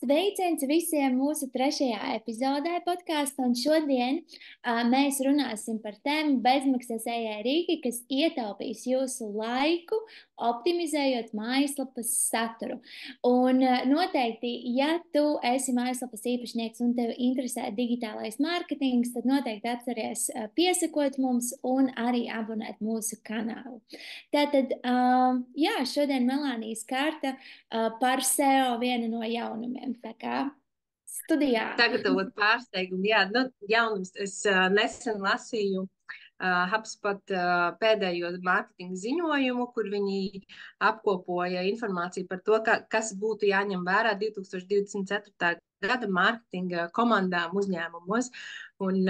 Sveiciens visiem mūsu trešajā epizodē podkāstā, un šodien mēs runāsim par tēmu bezmaksas AI rīki, kas ietaupīs jūsu laiku, optimizējot mājaslapas saturu. Un noteikti, ja tu esi mājaslapas īpašnieks un tev interesē digitālais mārketings, tad noteikti atceries piesakot mums un arī abonēt mūsu kanālu. Tātad, jā, šodien Melānijas kārta par SEO viena no jaunumiem. Tā kā studijā. Sagatavot pārsteigumu, jā, nu, jaunums. Es nesen lasīju HubSpot pēdējo mārketinga ziņojumu, kur viņi apkopoja informāciju par to, kas būtu jāņem vērā 2024. gada mārketinga komandām uzņēmumos. Un,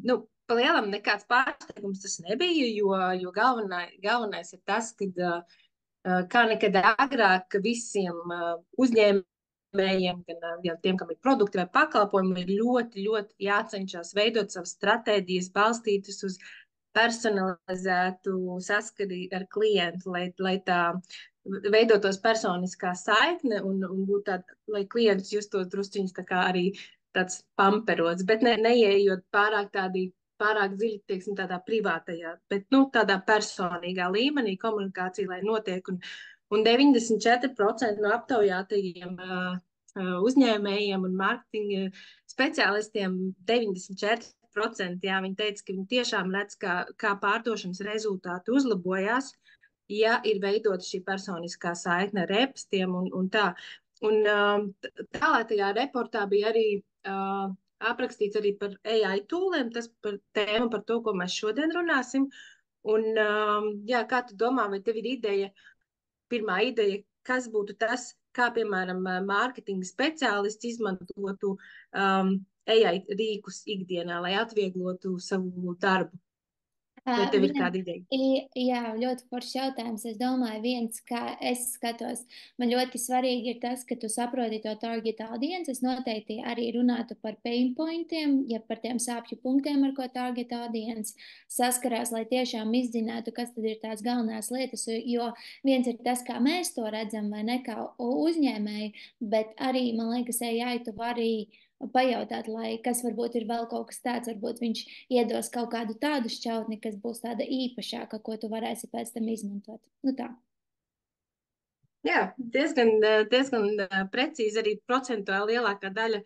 nu, pa lielam nekāds pārsteigums tas nebija, jo galvenais ir tas, ka kā nekad agrāk visiem uzņēmējiem, gan tiem, kam ir produkti vai pakalpojumi, ir ļoti, ļoti jācenšas veidot savas stratēģijas, balstītas uz personalizētu saskari ar klientu, lai tā veidotos personiskā saikne un būtu tāda, lai klients justos drusciņš tā kā arī tāds pamperots, bet neieejot pārāk dziļi, teiksim, tādā privātajā, bet, nu, tādā personīgā līmenī komunikācija, lai notiek, un 94% no aptaujātajiem uzņēmējiem un mārketinga speciālistiem, 94%, jā, viņi teica, ka viņi tiešām redz, kā pārdošanas rezultāti uzlabojās, ja ir veidota šī personiskā saikne ar e-pastiem un tā. Un tālākajā reportā bija arī aprakstīts arī par AI tūliem, tas par tēmu, par to, ko mēs šodien runāsim. Un, jā, kā tu domā, vai tev ir ideja, pirmā ideja, kas būtu tas, kā, piemēram, mārketinga speciālists izmantotu AI rīkus ikdienā, lai atvieglotu savu darbu? Vai tev ir kāda ideja? Jā, ļoti foršs jautājums. Es domāju, viens, kā es skatos, man ļoti svarīgi ir tas, ka tu saproti to target audience. Es noteikti arī runātu par pain pointiem, ja par tiem sāpju punktiem, ar ko target audience saskarās, lai tiešām izzinātu, kas tad ir tās galvenās lietas, jo viens ir tas, kā mēs to redzam, vai ne kā uzņēmēji, bet arī, man liekas, AI tu vari pajautāt, lai kas varbūt ir vēl kaut kas tāds, varbūt viņš iedos kaut kādu tādu šķautni, kas būs tāda īpašāka, ko tu varēsi pēc tam izmantot. Nu tā. Jā, diezgan precīzi, arī procentuāli lielākā daļa,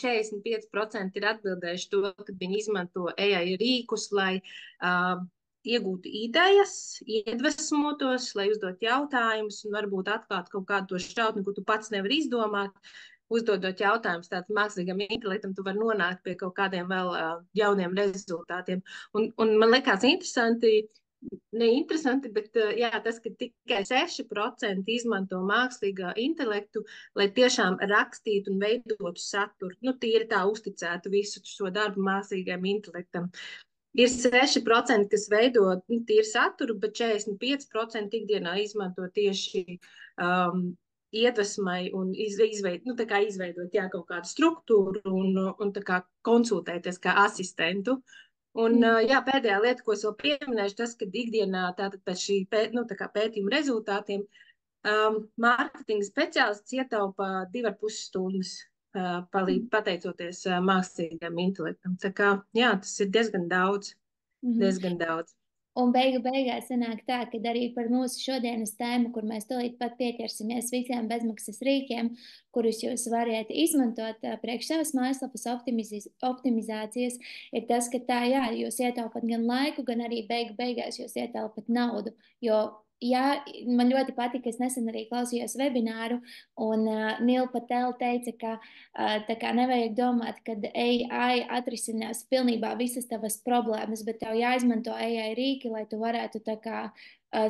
45% ir atbildējuši to, ka viņi izmanto AI rīkus, lai iegūtu idejas, iedvesmotos, lai uzdot jautājumus un varbūt atklāt kaut kādu to šķautni, ko tu pats nevari izdomāt. Uzdodot jautājumus tādam mākslīgam intelektam, tu vari nonākt pie kaut kādiem vēl jauniem rezultātiem. Un man liekas interesanti, neinteresanti, bet jā, tas, ka tikai 6% izmanto mākslīgā intelektu, lai tiešām rakstītu un veidotu saturu. Nu, tīri tā uzticētu visu šo darbu mākslīgajam intelektam. Ir 6%, kas veido tīri saturu, bet 45% ikdienā izmanto tieši iedvesmai un izveidot jā, kaut kādu struktūru un tā kā konsultēties kā asistentu. Un jā, pēdējā lieta, ko es vēl pieminēšu, tas, ka ikdienā tātad pēc šī pētījuma rezultātiem mārketinga speciālists ietaupa 2,5 stundas pateicoties mākslīgam intelektam. Tā kā, jā, tas ir diezgan daudz. Un beigās sanāk tā, ka arī par mūsu šodienas tēmu, kur mēs tūlīt pat pieķersimies visiem bezmaksas rīkiem, kurus jūs variet izmantot priekš savas mājaslapas optimizācijas, ir tas, ka tā, jā, jūs ietaupat gan laiku, gan arī beigās jūs ietaupat naudu, jo jā, man ļoti patika, es nesen arī klausījos webināru, un Nila Patel teica, ka tā kā nevajag domāt, ka AI atrisinās pilnībā visas tavas problēmas, bet tev jāizmanto AI rīki, lai tu varētu tā kā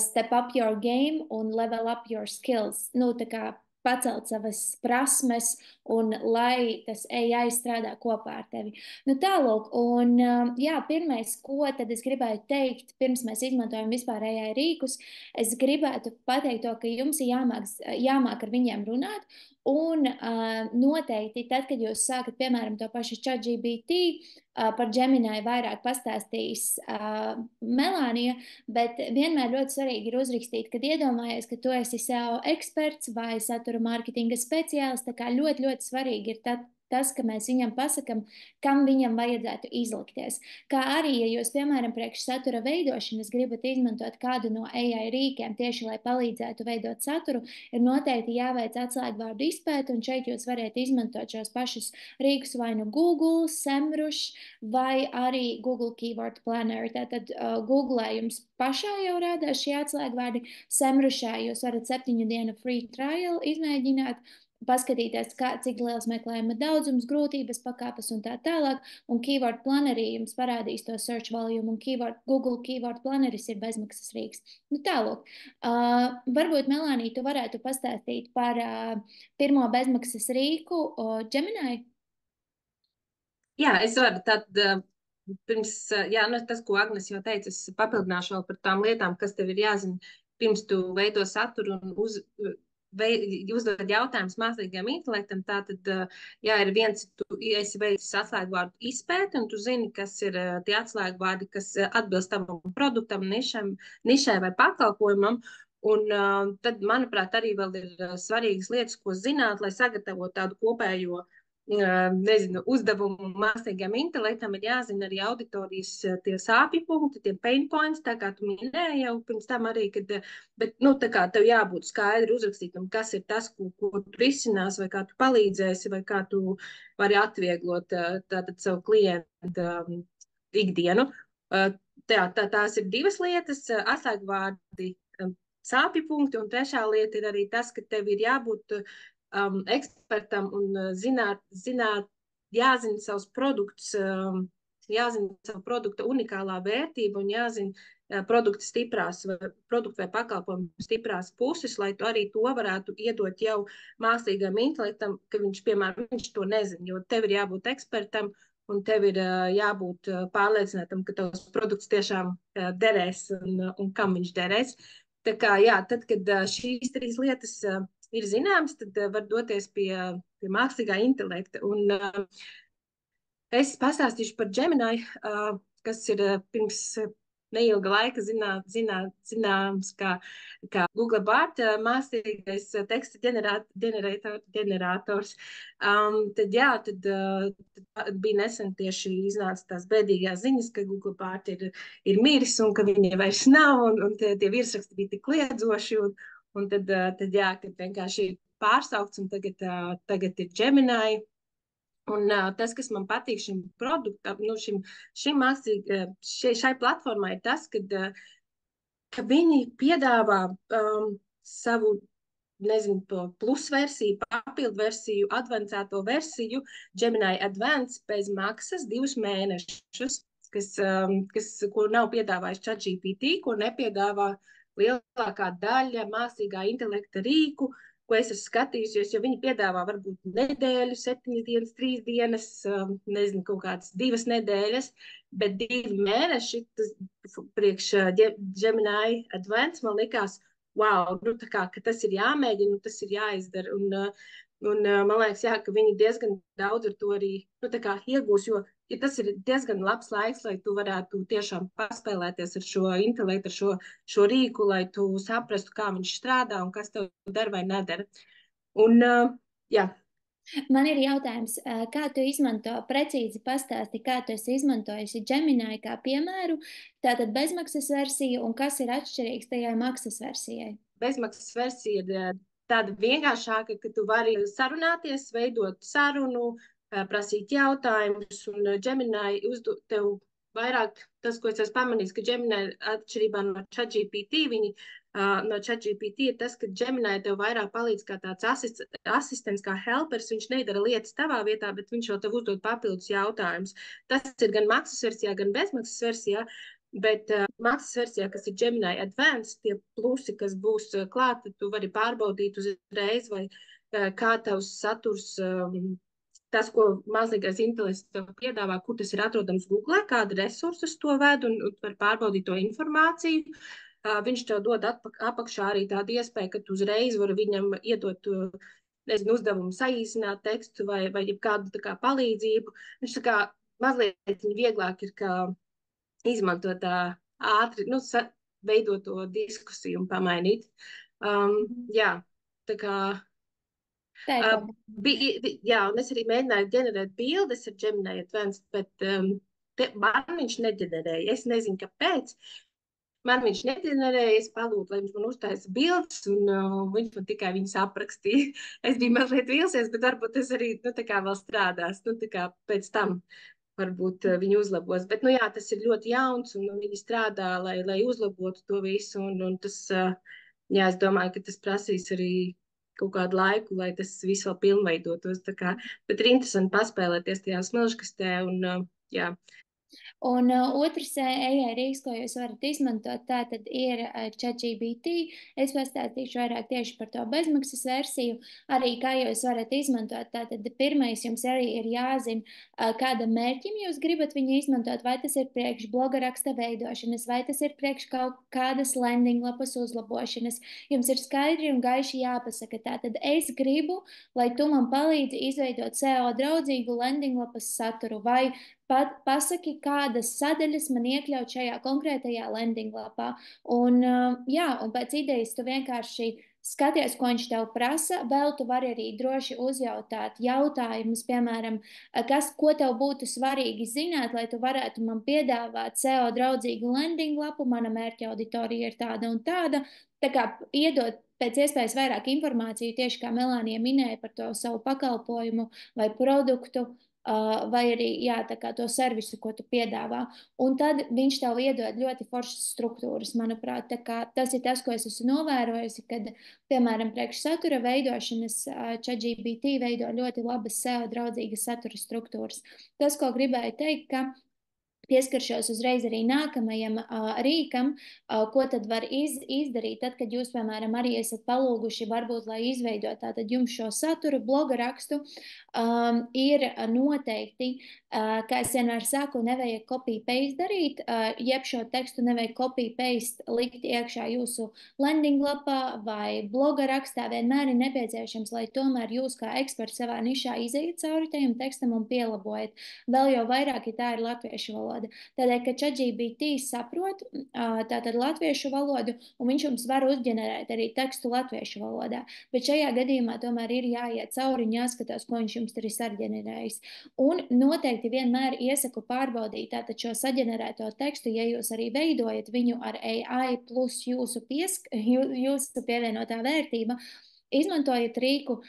step up your game un level up your skills. Nu, tā kā pacelt savas prasmes un lai tas AI strādā kopā ar tevi. Nu, tālūk, un jā, pirmais, ko tad es gribētu teikt, pirms mēs izmantojam vispār AI rīkus, es gribētu pateikt to, ka jums ir jāmāk ar viņiem runāt Un noteikti, tad, kad jūs sākat, piemēram, to pašu ChatGPT, par Gemini vairāk pastāstīs Melānija, bet vienmēr ļoti svarīgi ir uzrakstīt, kad iedomājies, ka tu esi SEO eksperts vai satura mārketinga speciālists, tā kā ļoti, ļoti svarīgi ir tas, ka mēs viņam pasakam, kam viņam vajadzētu izlikties. Kā arī, ja jūs, piemēram, priekš satura veidošanas gribat izmantot kādu no AI rīkiem tieši, lai palīdzētu veidot saturu, ir noteikti jāveic atslēgvārdu izpēta, un šeit jūs varat izmantot šos pašus rīkus vai nu Google, SEMrush vai arī Google Keyword Planner. Tātad Google jums pašā jau rādās šie atslēgvārdi, SEMrushā jūs varat 7 dienu free trial izmēģināt, paskatīties, cik liels meklējuma daudzums, grūtības pakāpes un tā tālāk, un Keyword Plannerī jums parādīs to search volume, un Google Keyword Planneris ir bezmaksas rīks. Nu tālāk, varbūt, Melānija, tu varētu pastāstīt par pirmo bezmaksas rīku Gemini? Jā, es varu tad pirms, jā, nu, tas, ko Agnes jau teica, es papildināšu vēl par tām lietām, kas tev ir jāzina, pirms tu veido saturu un uzdod jautājumus mākslīgajam intelektam, tātad, jā, ir viens, tu esi veicis atslēgvārdu izpēti, un tu zini, kas ir tie atslēgvārdi, kas atbilst tavam produktam, nišai vai pakalpojumam, un tad, manuprāt, arī vēl ir svarīgas lietas, ko zināt, lai sagatavotu tādu kopējo nezinu, uzdevumu mākslīgajam intelektam, ir jāzina arī auditorijas tie sāpju punkti, tie pain points, tā kā tu minēji jau pirms tam arī, kad, bet, nu, tā kā tev jābūt skaidri uzrakstītam, kas ir tas, ko tu risinās, vai kā tu palīdzēsi, vai kā tu vari atvieglot tātad savu klientu ikdienu. Tās ir divas lietas, atslēgvārdi, sāpju punkti, un trešā lieta ir arī tas, ka tev ir jābūt ekspertam un jāzina savs produkts, jāzina savu produkta unikālā vērtība un jāzina produktu vai pakalpojumu stiprās puses, lai tu arī to varētu iedot jau mākslīgam intelektam, ka viņš, piemēram, viņš to nezina, jo tev ir jābūt ekspertam un tev ir jābūt pārliecinātam, ka tavs produkts tiešām derēs un kam viņš derēs. Tā kā, jā, tad, kad šīs trīs lietas ir zināms, tad var doties pie mākslīgā intelekta. Un es pastāstīšu par Gemini, kas ir pirms neilga laika zināms kā Google Bard mākslīgais teksta ģenerators. Tad bija nesen tieši iznāca tās bēdīgās ziņas, ka Google Bard ir miris un ka viņa vairs nav, un tie virsraksti bija tik kliedzoši, un tad kad vienkārši ir pārsaukts, un tagad ir Gemini. Un tas, kas man patīk šim produktam, nu šai platformai, ir tas, ka viņi piedāvā savu, nezinu, plusversiju, papildversiju, advancēto versiju, Gemini Advance bez maksas 2 mēnešus, ko nav piedāvājis ChatGPT, ko nepiedāvā lielākā daļa mākslīgā intelekta rīku, ko es esmu skatījusies, jo viņi piedāvā varbūt nedēļu, 7 dienas, 3 dienas, nezinu, kaut kādas 2 nedēļas, bet 2 mēneši, tas priekš Gemini Advance man likās, wow, nu tā kā, ka tas ir jāmēģina, tas ir jāizdara, un man liekas, jā, ka viņi diezgan daudz ar to arī, nu tā kā iegūs, jo tas ir diezgan labs laiks, lai tu varētu tiešām paspēlēties ar šo intelektu, ar šo rīku, lai tu saprastu, kā viņš strādā un kas tev dara vai nedara. Un, jā. Man ir jautājums, kā tu izmanto, precīzi pastāsti, kā tu esi izmantojusi Gemini kā piemēru, tātad bezmaksas versiju, un kas ir atšķirīgs tajā maksas versijai? Bezmaksas versija ir tāda vienkāršāka, ka tu vari sarunāties, veidot sarunu, prasīt jautājumus, un Gemini uzdod tev vairāk tas, ko es esmu pamanījis, ka Gemini atšķirībā no ChatGPT, no ChatGPT ir tas, ka Gemini tev vairāk palīdz kā tāds asistents, kā helpers, viņš nedara lietas tavā vietā, bet viņš jau tev uzdod papildus jautājumus. Tas ir gan maksas versijā, gan bezmaksas versijā, bet maksas versijā, kas ir Gemini Advance, tie plusi, kas būs klāti, tu vari pārbaudīt uzreiz, vai kā tavs saturs tas, ko mākslīgais intelekts tev piedāvā, kur tas ir atrodams Google, kāda resursus to ved un var pārbaudīt to informāciju. Viņš tev dod apakšā arī tādu iespēju, ka tu uzreiz vari viņam iedot nezinu, uzdevumu saīsināt tekstu vai kādu tā kā palīdzību. Viņš tā kā mazliet vieglāk ir izmantot ātri, nu, veidot to diskusiju un pamainīt. Jā, tā kā. Tā ir tāda. Jā, un es arī mēģināju ģenerēt bildes ar Gemini Advanced, bet man viņš neģenerēja. Es nezinu, kāpēc. Man viņš neģenerēja, es palūdzu, lai viņš man uztaisa bildes, un viņš man tikai viņas aprakstīja. Es biju mazliet vīlusies, bet varbūt tas arī, nu, tā kā vēl strādās, nu, tā kā pēc tam varbūt viņi uzlabos. Bet, nu, jā, tas ir ļoti jauns, un viņi strādā, lai uzlabotu to visu, un tas, jā, es domāju, ka tas prasīs arī kaut kādu laiku, lai tas viss vēl pilnveidotos. Bet ir interesanti paspēlēties tajā smilškastē un, jā. Un otrs AI rīks, ko jūs varat izmantot, tā tad ir ChatGPT. Es pastāstīšu vairāk tieši par to bezmaksas versiju. Arī kā jūs varat izmantot, tātad pirmais jums arī ir jāzina, kādam mērķim jūs gribat viņu izmantot, vai tas ir priekš bloga raksta veidošanas, vai tas ir priekš kaut kādas landing lapas uzlabošanas. Jums ir skaidri un gaiši jāpasaka, tātad es gribu, lai tu man palīdzi izveidot SEO draudzīgu landing lapas saturu, vai pasaki, kādas sadaļas man iekļaut šajā konkrētajā landing lapā. Un, jā, un pēc idejas tu vienkārši skaties, ko viņš tev prasa. Vēl tu vari arī droši uzjautāt jautājumus, piemēram, ko tev būtu svarīgi zināt, lai tu varētu man piedāvāt SEO draudzīgu landing lapu. Mana mērķa auditorija ir tāda un tāda. Tā kā iedot pēc iespējas vairāk informāciju, tieši kā Melānija minēja par to savu pakalpojumu vai produktu. Vai arī jā, to servisu, ko tu piedāvā. Un tad viņš tev iedod ļoti foršas struktūras, manuprāt. Tas ir tas, ko es esmu novērojusi, kad, piemēram, priekš satura veidošanas ChatGPT veido ļoti labas SEO draudzīgas satura struktūras. Tas, ko gribēju teikt, ka pieskaršos uzreiz arī nākamajam rīkam, ko tad var izdarīt, tad, kad jūs, piemēram, arī esat palūguši, varbūt, lai izveidot tātad jums šo saturu, bloga rakstu, ir noteikti, kā es vienmēr saku, nevajag copy-paste darīt, jeb šo tekstu nevajag copy-paste likt iekšā jūsu landing lapā vai bloga rakstā. Vienmēr ir nepieciešams, lai tomēr jūs kā eksperts savā nišā izejat cauri tajam tekstam un pielabojat. Vēl jau vairāk, ja tā ir latviešu valoda. Tādēļ, ka ChatGPT saprot tātad latviešu valodu, un viņš jums var uzģenerēt arī tekstu latviešu valodā. Bet šajā gadījumā tomēr ir jāiet cauri un jāskatās, ko viņš jums tur ir saģenerējis. Un noteikti vienmēr iesaku pārbaudīt tātad šo saģenerēto tekstu, ja jūs arī veidojat viņu ar AI plus jūsu pievienotā vērtība, izmantojiet rīku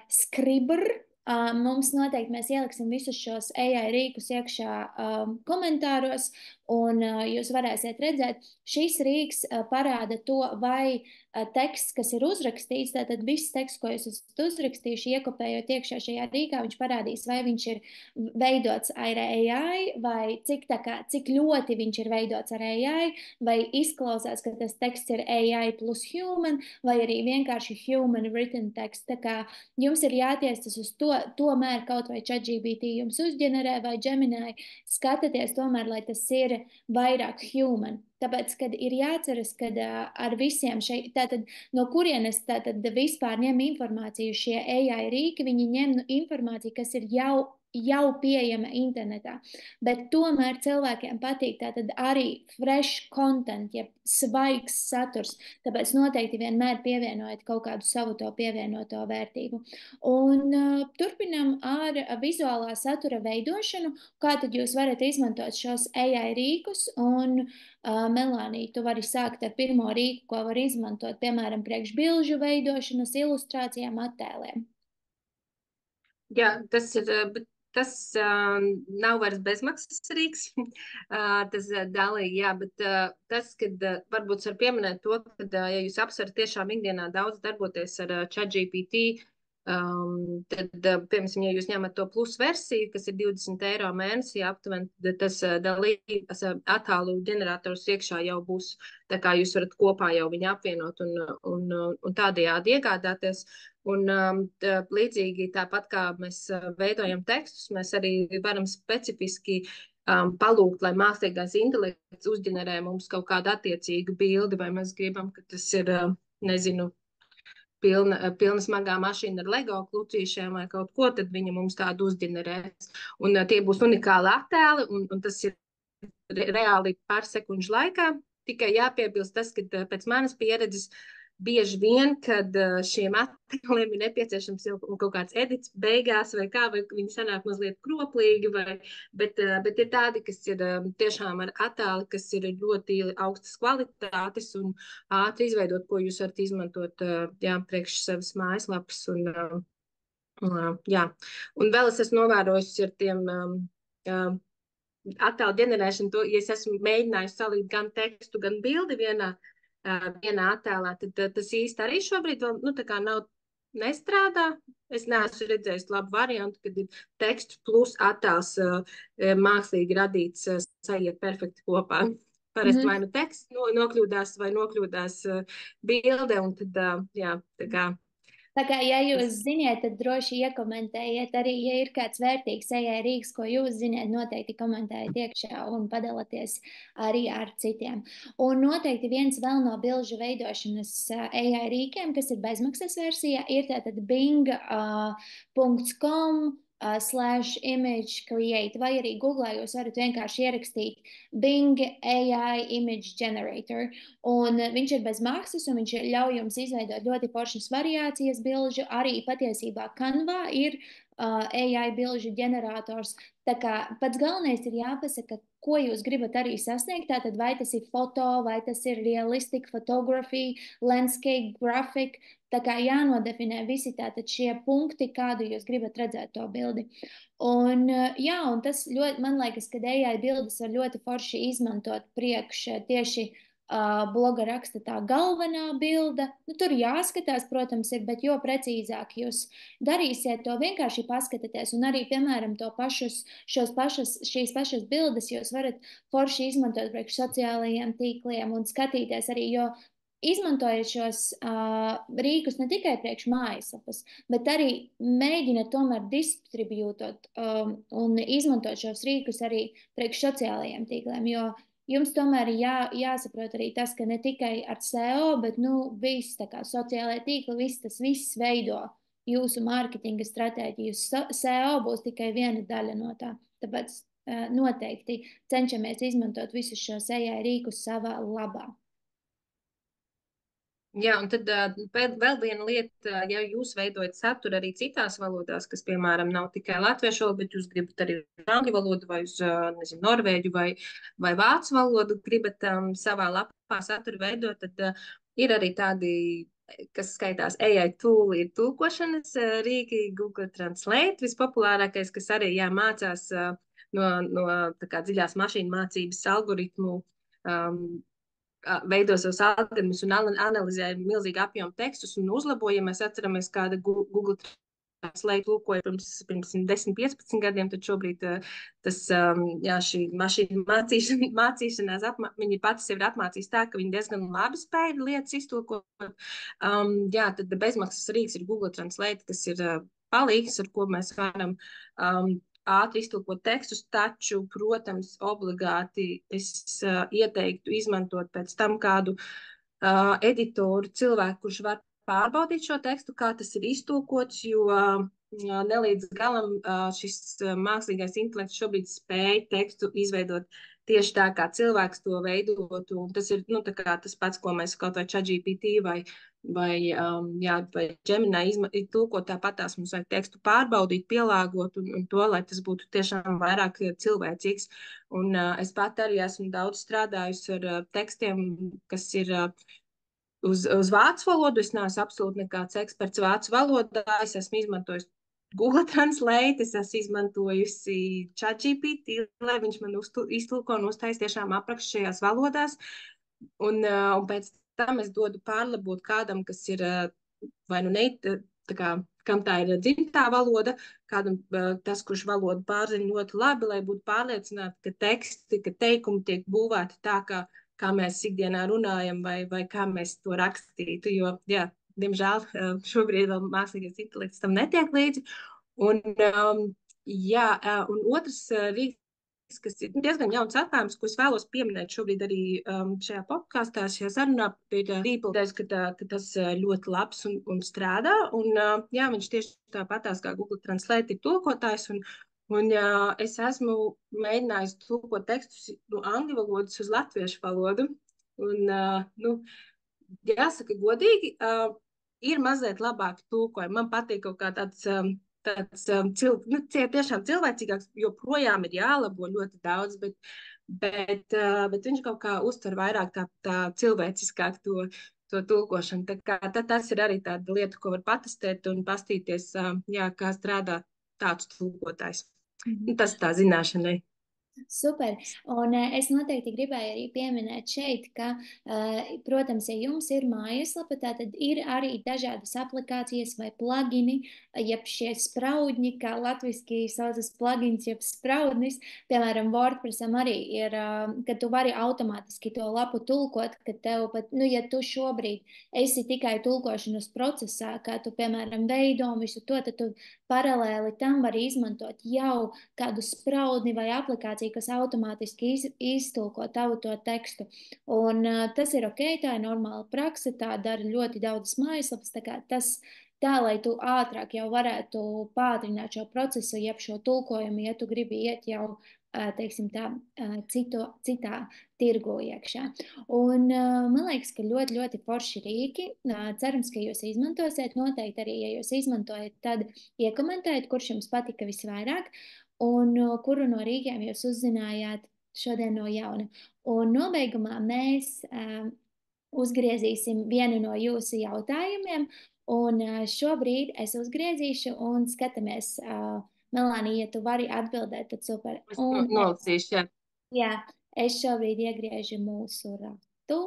Scribbr. Mums noteikti mēs ieliksim visus šos AI rīkus iekšā komentāros, un jūs varēsiet redzēt, šis rīks parāda to, vai teksts, kas ir uzrakstīts, tātad viss teksts, ko jūs esat uzrakstījuši, iekopējot iekšā šajā rīkā, viņš parādīs, vai viņš ir veidots ar AI, vai cik ļoti viņš ir veidots ar AI, vai izklausās, ka tas teksts ir AI plus human, vai arī vienkārši human written text. Tā kā jums ir jātiestas uz to, tomēr kaut vai ChatGPT jums uzģenerē vai Gemini, skatieties tomēr, lai tas ir vairāk human. Tāpēc, kad ir jāceras, ka ar visiem šeit, tātad no kurienes tātad vispār ņem informāciju šie AI rīki, viņi ņem informāciju, kas ir jau pieejama internetā. Bet tomēr cilvēkiem patīk tātad arī fresh content, ja svaigs saturs. Tāpēc noteikti vienmēr pievienojiet kaut kādu savu to pievienoto vērtību. Un turpinam ar vizuālā satura veidošanu, kā tad jūs varat izmantot šos AI rīkus. Un Melānija, tu vari sākt ar pirmo rīku, ko var izmantot, piemēram, priekš bilžu veidošanas, ilustrācijām, attēliem. Jā, tas nav vairs bezmaksas rīks. Tas dalīgi, jā, bet tas, kad varbūt var pieminēt to, ka, ja jūs apsverat tiešām ikdienā daudz darboties ar ChatGPT, tad, piemēram, ja jūs ņemat to plus versiju, kas ir 20 eiro mēnesī aptuveni, tad tas dalības attēlu ģenerators iekšā jau būs, tā kā jūs varat kopā jau viņu apvienot un tādējādi iegādāties. Un līdzīgi tāpat kā mēs veidojam tekstus, mēs arī varam specifiski palūgt, lai mākslīgais intelekts uzģenerē mums kaut kādu attiecīgu bildi, vai mēs gribam, ka tas ir, nezinu, pilna smagā mašīna ar LEGO klucīšiem vai kaut ko, tad viņa mums tādu uzģenerēs. Un tie būs unikāli attēli, un tas ir reāli pār sekundžu laikā. Tikai jāpiebilst tas, ka pēc manas pieredzes bieži vien, kad šiem attēliem ir nepieciešams jau kaut kāds edits beigās vai kā, vai viņi sanāk mazliet kroplīgi, bet ir tādi, kas ir tiešām ar attēli, kas ir ļoti augstas kvalitātes un ātri izveidot, ko jūs varat izmantot priekš savas mājaslapas. Jā. Un vēl es esmu novērojusi ar tiem attēlu ģenerēšanu, ja es esmu mēģinājusi salikt gan tekstu, gan bildi vienā attēlā, tad tas īsti arī šobrīd vēl, tā kā nestrādā. Es neesmu redzējis labu variantu, kad ir teksts plus attēls mākslīgi radīts, sajiet perfekti kopā. Parasti vai nu teksts nokļūdās, vai nokļūdās bilde, un tad, tā kā. Tā kā, ja jūs ziniet, tad droši iekomentējiet arī, ja ir kāds vērtīgs AI rīks, ko jūs ziniet, noteikti komentējiet iekšā un padalieties arī ar citiem. Un noteikti viens vēl no bilžu veidošanas AI rīkiem, kas ir bezmaksas versijā, ir tātad bing.com /image create, vai arī Googlā jūs varat vienkārši ierakstīt Bing AI image generator, un viņš ir bez maksas, un viņš ļauj jums izveidot ļoti foršas variācijas bilžu. Arī patiesībā Canva ir AI bilžu ģenerators. Tā kā pats galvenais ir jāpasaka, ko jūs gribat arī sasniegt. Tātad vai tas ir foto, vai tas ir realistic photography, landscape, graphic. Tā kā jānodefinē visi tātad šie punkti, kādu jūs gribat redzēt to bildi. Un tas ļoti, man liekas, ka AI bildes var ļoti forši izmantot priekš tieši bloga raksta tā galvenā bilde. Tur jāskatās, protams, bet jo precīzāk jūs darīsiet to, vienkārši paskatieties. Un arī, piemēram, šīs pašas bildes jūs varat forši izmantot priekš sociālajiem tīkliem un skatīties arī, jo izmantojot šos rīkus ne tikai priekš mājaslapas, bet arī mēģina tomēr distribūtot un izmantot šos rīkus arī priekš sociālajiem tīkliem, jo jums tomēr ir jāsaprot arī tas, ka ne tikai ar SEO, bet viss tā kā sociālajie tīkli, tas viss veido jūsu mārketinga stratēģiju. SEO būs tikai viena daļa no tā. Tāpēc noteikti cenšamies izmantot visus šos AI rīkus savā labā. Jā, un tad vēl viena lieta, ja jūs veidojat saturu arī citās valodās, kas, piemēram, nav tikai latviešu valoda, bet jūs gribat arī angļu valodu vai uz, nezinu, norvēģu vai vācu valodu, gribat savā lapā saturu veidot, tad ir arī tādi, kas skaitās AI tool, ir tulkošanas rīki, Google Translate, vispopulārākais, kas arī mācās no tā kā dziļās mašīnu mācības algoritmu veido savus algoritmus un analizē milzīgi apjomu tekstus un uzlabo. Ja mēs atceramies, kāda Google Translate tulkoja pirms 10-15 gadiem, tad šobrīd šī mašīna mācīšanās, viņi pati sevi ir apmācījis tā, ka viņi diezgan labi spēja lietas iztulkot. Tad bezmaksas rīks ir Google Translate, kas ir palīgs, ar ko mēs varam ātri iztulkot tekstus, taču, protams, obligāti es ieteiktu izmantot pēc tam kādu editoru cilvēku, kurš var pārbaudīt šo tekstu, kā tas ir iztulkots, jo nelīdz galam šis mākslīgais intelekts šobrīd spēj tekstu izveidot tieši tā, kā cilvēks to veidotu, un tas ir tas pats, ko mēs kaut vai ChatGPT vai Gemini tulkot tāpatās, mums vajag tekstu pārbaudīt, pielāgot un to, lai tas būtu tiešām vairāk cilvēcīgs. Un es pat arī esmu daudz strādājusi ar tekstiem, kas ir uz vācu valodu. Es neesmu absolūti nekāds eksperts vācu valodā. Es esmu izmantojis Google Translate, es esmu izmantojusi ChatGPT, lai viņš man iztulko un uztais tiešām aprakstu šajās valodās. Un pēc tam es dodu pārlabot kādam, kas ir vai nu kam tā ir dzimtā valoda, kādam tas, kurš valodu pārzina ļoti labi, lai būtu pārliecināti, ka teksti, ka teikumi tiek būvēti tā, kā mēs ikdienā runājam, vai kā mēs to rakstītu, jo, diemžēl, šobrīd vēl mākslīgais intelekts tam netiek līdzi. Un otrs rīks, kas ir diezgan jauns atklājums, ko es vēlos pieminēt šobrīd arī šajā podkāstā, šajā sarunā ir Rīpildējs, ka tas ļoti labs un strādā. Un, jā, viņš tieši tāpatās kā Google Translate ir tulkotājs. Un es esmu mēģinājis tulkot tekstus no angļu valodas uz latviešu valodu. Un, nu, jāsaka godīgi, ir mazliet labāki tulkojumi. Man patīk kaut kā tāds tiešām cilvēcīgāks, joprojām ir jālabo ļoti daudz, bet viņš kaut kā uztver vairāk tā cilvēciskāk to tulkošanu. Tas ir arī tāda lieta, ko var patestēt un pastīties, jā, kā strādā tāds tulkotājs. Tas tā zināšanai. Super. Un es noteikti gribēju arī pieminēt šeit, ka, protams, ja jums ir mājaslapa, tad ir arī dažādas aplikācijas vai plugini, jeb šie spraudņi, kā latviski saucas plugins, jeb spraudnis. Piemēram, WordPressam arī ir, ka tu vari automātiski to lapu tulkot, ka tev pat, nu, ja tu šobrīd esi tikai tulkošanas procesā, kā tu, piemēram, veido un visu to, tad tu paralēli tam vari izmantot jau kādu spraudni vai aplikāciju, kas automātiski iztulko tavu to tekstu. Un tas ir ok, tā ir normāla prakse, tā dara ļoti daudzas mājaslapas, tā, lai tu ātrāk jau varētu pātrināt šo procesu, jeb šo tulkojumu, ja tu gribi iet jau, teiksim tā, citā tirgu iekšā. Un man liekas, ka ļoti, ļoti forši rīki. Cerams, ka jūs izmantosiet. Noteikti arī, ja jūs izmantojat, tad iekomentējiet, kurš jums patika visvairāk. Un kuru no rīkiem jūs uzzinājāt šodien no jauna. Un nobeigumā mēs uzgriezīsim vienu no jūsu jautājumiem, un šobrīd es uzgriezīšu un skatāmies, Melānija, ja tu vari atbildēt, tad super. Un nolasīšu, jā. Jā, es šobrīd iegriežu mūsu ratu,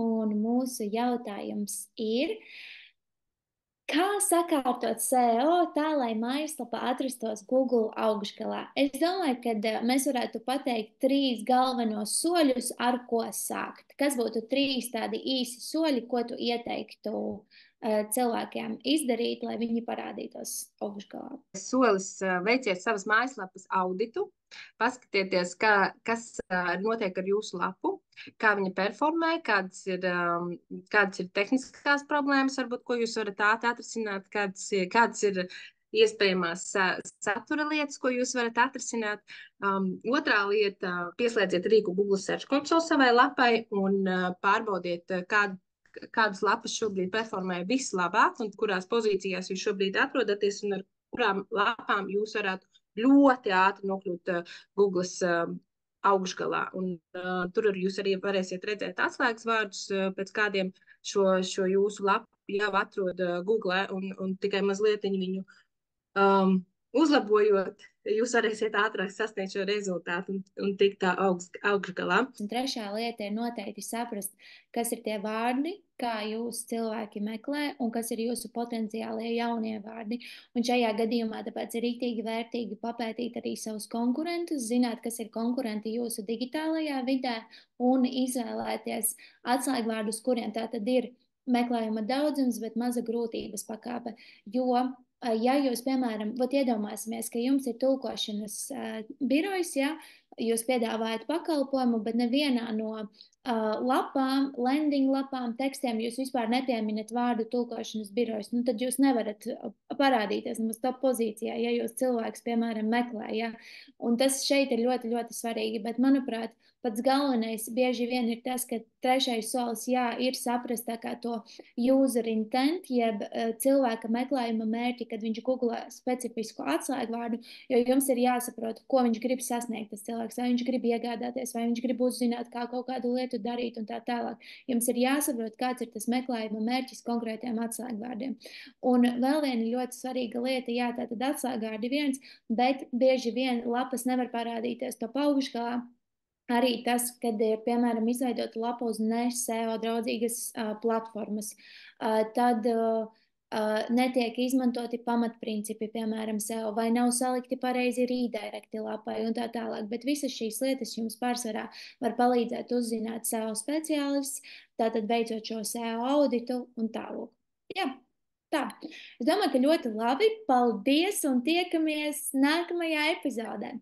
un mūsu jautājums ir... Kā sakārtot SEO tā, lai mājaslapa atrastos Google augšgalā? Es domāju, ka mēs varētu pateikt 3 galvenos soļus, ar ko sākt. Kas būtu 3 tādi īsi soļi, ko tu ieteiktu cilvēkiem izdarīt, lai viņi parādītos augšgalā? Solis veiciet savas mājaslapas auditu. Paskatieties, kas notiek ar jūsu lapu, kā viņa performē, kādas ir tehniskās problēmas, varbūt, ko jūs varat atrisināt, kādas ir iespējamās satura lietas, ko jūs varat atrisināt. Otrā lieta - pieslēdziet rīku Google Search Console savai lapai un pārbaudiet, kādas lapas šobrīd performē vislabāk un kurās pozīcijās jūs šobrīd atrodaties un ar kurām lapām jūs varētu ļoti ātri nokļūt Google augšgalā. Un tur jūs arī varēsiet redzēt atslēgas vārdus, pēc kādiem šo jūsu lapu jau atrod Google, un tikai mazliet viņu uzlabojot, jūs varēsiet ātrāk sasniegt šo rezultātu un tikt tā augšgalā. Un trešā lieta ir noteikti saprast, kas ir tie vārdi, kā jūs cilvēki meklē un kas ir jūsu potenciālie jaunie vārdi. Un šajā gadījumā tāpēc ir rīktīgi vērtīgi papētīt arī savus konkurentus, zināt, kas ir konkurenti jūsu digitālajā vidē un izvēlēties atslēgvārdus, kuriem tā tad ir meklējuma daudzums, bet maza grūtības pakāpe. Jo ja jūs, piemēram, iedomāsimies, ka jums ir tulkošanas birojs, ja, jūs piedāvājat pakalpojumu, bet nevienā no lapām, landing lapām, tekstiem jūs vispār nepieminat vārdu tulkošanas birojs, nu tad jūs nevarat parādīties nemaz top pozīcijā, ja jūs cilvēks, piemēram, meklē, ja. Un tas šeit ir ļoti, ļoti svarīgi, bet, manuprāt, pats galvenais bieži vien ir tas, ka trešais solis, jā, ir saprast tā kā to user intent, jeb cilvēka meklējuma mērķi, kad viņš googlē specifisku atslēgvārdu, jo jums ir jāsaprot, ko viņš grib sasniegt tas cilvēks, vai viņš grib iegādāties, vai viņš grib uzzināt, kā kaut kādu lietu darīt un tā tālāk. Jums ir jāsaprot, kāds ir tas meklējuma mērķis konkrētiem atslēgvārdiem. Un vēl viena ļoti svarīga lieta, jā, tātad atslēgvārdi viens, bet bieži vien lapas nevar parādīties top augšgalā. Arī tas, kad ir, piemēram, izveidota lapa uz ne SEO draudzīgas platformas, tad netiek izmantoti pamatprincipi, piemēram, SEO, vai nav salikti pareizi redirekti lapai un tā tālāk. Bet visas šīs lietas jums pārsvarā var palīdzēt uzzināt SEO speciālists, tātad beidzot šo SEO auditu un tālāk. Jā, tā. Es domāju, ka ļoti labi. Paldies un tiekamies nākamajā epizodē.